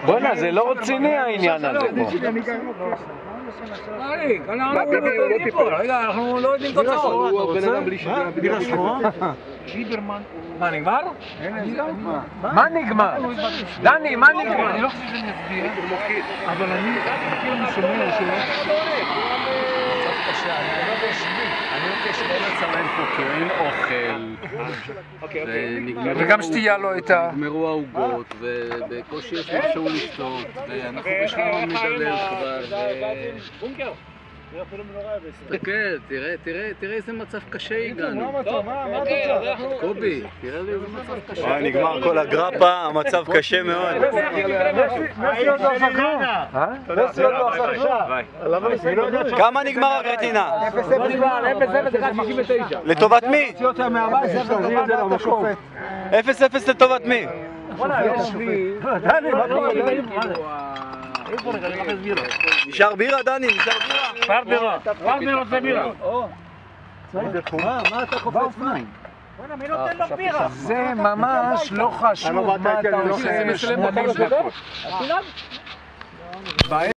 בוא'נה, זה לא רציני העניין הזה פה. רגע, אנחנו לא יודעים תוצאות. הוא הבן אדם בלי שגרה. בירה שחורה? מה, נגמר? מה נגמר? דני, מה נגמר? אני לא חושב שאני אצביע, אבל אני שומע ש... אני מבקש לא לצלם פה כי אין אוכל. וגם שתייה לא הייתה. נגמרו העוגות ובקושי יש לי אפשרות לשתות ואנחנו בשלב המדלל כבר. תסתכל, תראה איזה מצב קשה הגענו. קובי, תראה לי איזה מצב קשה. נגמר כל הגרפה, המצב קשה מאוד. כמה נגמר הגרטינה? 0-0 לטובת מי? 0-0 לטובת מי? נשאר בירה, דני, נשאר בירה. פרדר רוצה בירה. מה אתה קופץ מים? מי נותן לו בירה? זה ממש לא חשוב מה אתה עושה.